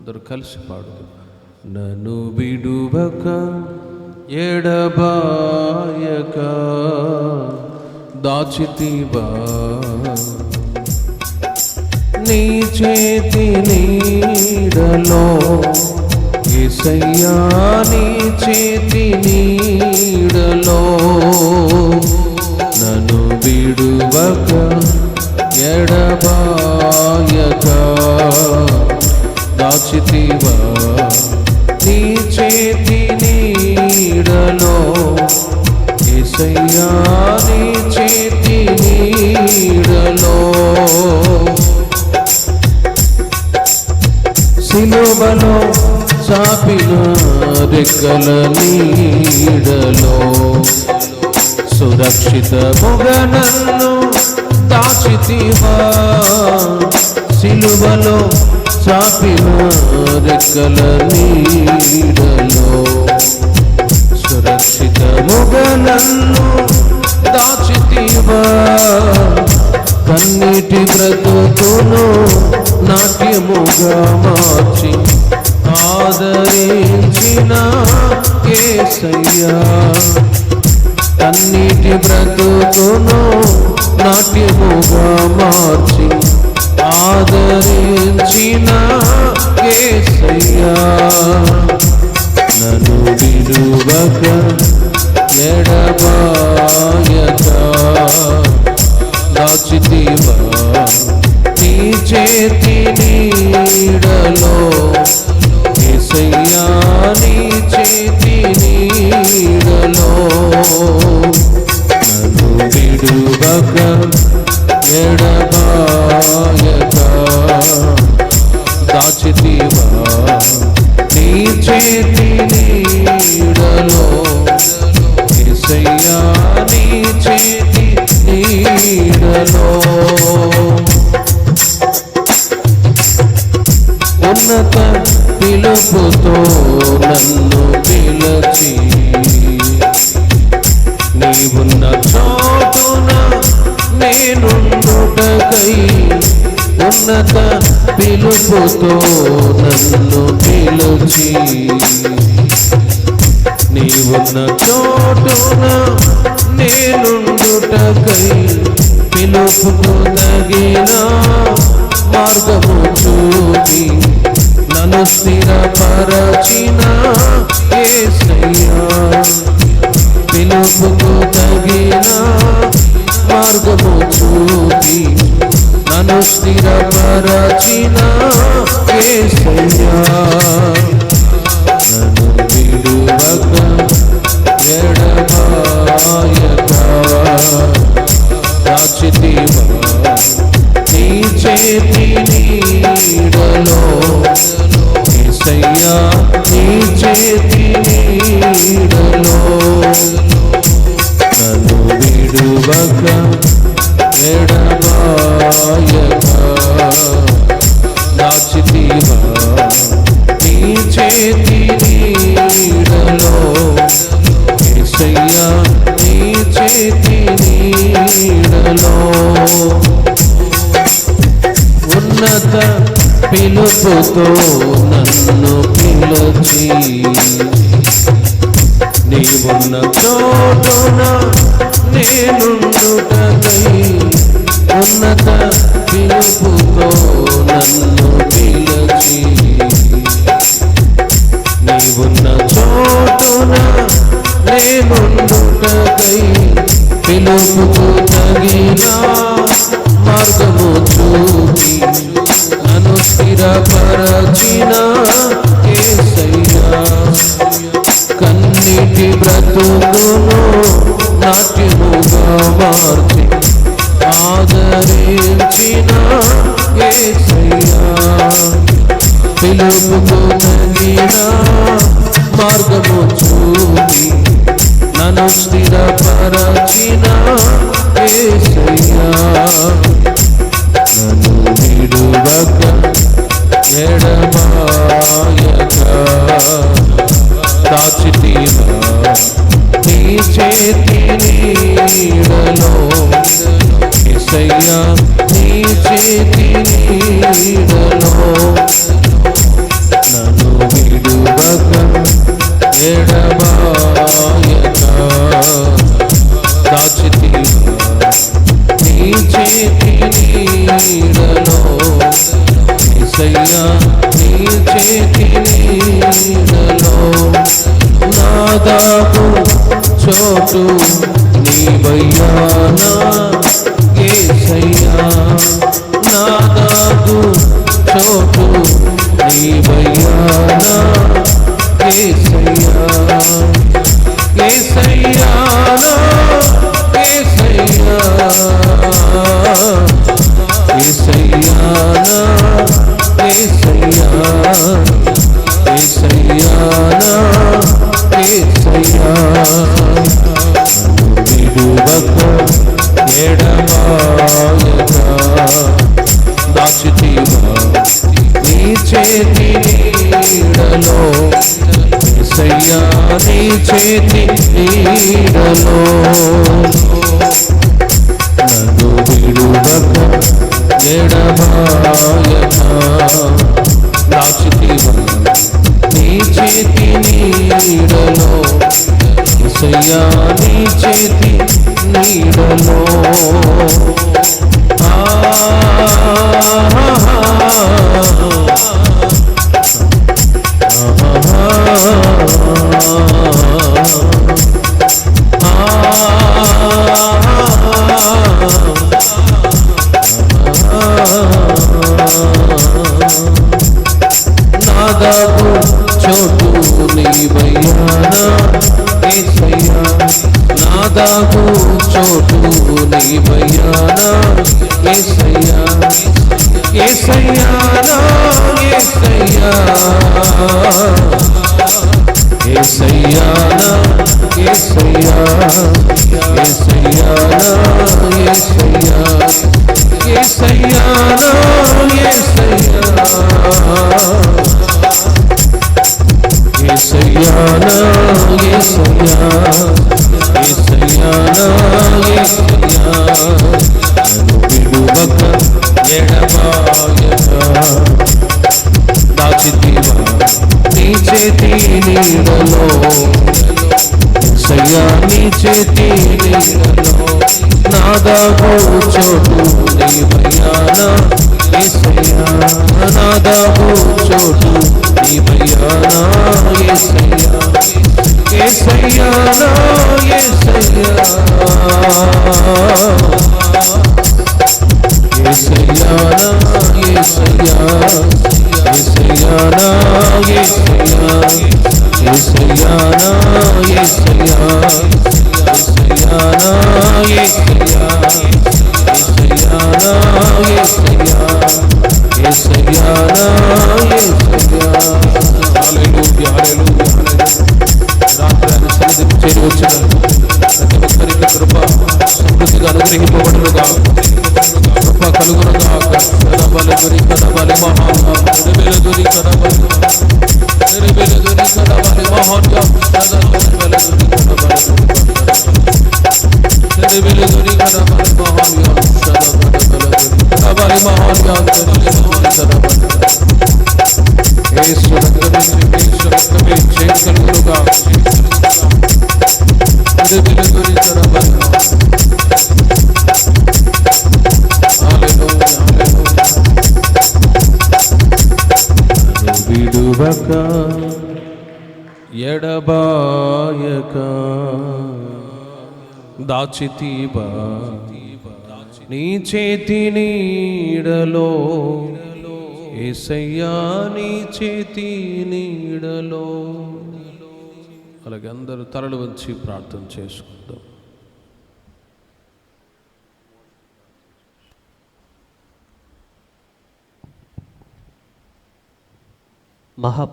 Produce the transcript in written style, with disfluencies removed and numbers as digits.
అందరూ కలిసి పాడుతూ నన్ను విడువక ఎడబాయక దాచితివా నీ చేతి నీడలో యేసయ్యా నీ చేతి నీడలో నన్ను విడువక ఎడబాయక దాచితివా నీ చేతి నీడలో యేసయ్యా నీ చేతి నీడలో సిలువలో చాపిన రెక్కల నీడలో సురక్షితముగా నన్ను దాచితివా సిలువలో చాపిన రెక్కల నీడలో సురక్షితముగా నన్ను దాచితివా కన్నీటి బ్రతుకును నాట్యముగా మార్చి ఆదరించిన యేసయ్యా కన్నీటి బ్రతుకును నాట్యముగా మార్చి ఆదరించిన యేసయ్యా నన్ను విడువక ఎడబాయక దాచితివా నీ చేతి నీడలో యేసయ్యా నీ చేతి నీడలో నన్ను విడువక ఎడబాయక దాచితివా నీ చేతి నీడలో యేసయ్యా నీ చేతి నీడలో ఉన్నత పిలుపుతో నన్ను పిలచి నీవున్న చోటున నేనుండుటకై ఉన్నత పిలుపుతో నన్ను పిలిచి నీవున్న చోటున నేనుండుటకై పిలుపుకు తగిన మార్గము చూపి నన్ను స్థిరపరచిన యేసయ్యా పిలుపుకు తగిన మార్గము చూపి నన్ను స్థిరపరచిన యేసయ్యా నన్ను విడువక ఎడబాయక దాచితివా నీ చేతి నీడలో యేసయ్యా నీ చేతి నీడలో నన్ను విడువక ఎడబాయక దాచితివా నీ చేతి నీడలో యేసయ్యా నీ చేతి నీడలో ఉన్నత పిలుపుతో నన్ను పిలిచి నీవున్న చోటున నేనుండుటకై ఉన్నత పిలుపుతో నన్ను పిలిచి నీవున్న చోటున నేనుండుటకై పిలుపుకు తగిన మార్గము చూపి నన్ను స్థిరపరచిన యేసయ్యా కన్నీటి బ్రతుకును నాట్యముగా మార్చి ఆదరించిన యేసయ్యా పిలుపుకు తగిన మార్గము చూపి నన్ను స్థిరపరచిన యేసయ్యా నన్ను విడువక ఎడబాయక దాచితివా నీ చేతి నీడలో యేసయ్యా నీ చేతి నీడలో యేసయ్యా నీ చేతి నీడలో నాదాపు చోటు నీవయ్యా నా యేసయ్యా నాదాపు చోటు నీవయ్యా నా యేసయ్యా యేసయ్యా నా యేసయ్యా యేసయ్యా నా యేసయ్యా యేసయ్యా నా యేసయ్యా విడువక ఎడబాయక దాచితివా నీ చేతి నీడలో యేసయ్యా నీ చేతి నీడలో నన్ను విడువక ఎడబాయక దాచితివా నీ చేతి నీడలో యేసయ్యా నీ చేతి నీడలో నాదాపు చోటు నీవయ్యా నా యేసయ్యా నాదాపు చోటు నీవయ్యా నా యేసయ్యా యేసయ్యా నా యేసయ్యా యేసయ్యా నా యేసయ్యా యేసయ్యా నా యేసయ్యా యేసయ్యా నా యేసయ్యా యేసయ్యా నా యేసయ్యా యేసయ్యా నా యేసయ్యా నన్ను విడువక ఎడబాయక దాచితివా నీ చేతి నీడలో యేసయ్యా నీ చేతి నీడలో నాదాపు చోటు నీవయ్యా నా యేసయ్యా నాదాపు చోటు నీవయ్యా నా యేసయ్యా యేసయ్యా నా యేసయ్యా యేసయ్యా నా యేసయ్యా యేసయ్యా నా యేసయ్యా యేసయ్యా నా యేసయ్యా యేసయ్యా నా యేసయ్యా యేసయ్యా నా యేసయ్యా యేసయ్యా నా యేసయ్యా హల్లెలూయా హల్లెలూయా రాత్రి ఆయన సన్నిధికి చేరి వచ్చిన ప్రతి ఒక్కరికి కృప సమృద్ధిగా అనుగ్రహింపబడునుగా కృప కలుగునుగా కడబలి కడబలి మహాన్ వెలుదురి కడబలి వెలుదురి కడబలి మహాన్ వెలుదురి కడబలి మహాన్ కడబలి మహాన్ యేసు రక్తమే చేయగలుగునుగా వెలుదురి కడబలి విడువక ఎడబాయక దాచితివా నీ చేతి నీడలో యేసయ్యా నీ చేతి నీడలో. అలాగే అందరూ తలలు వంచి ప్రార్థన చేసుకుందాం. మహా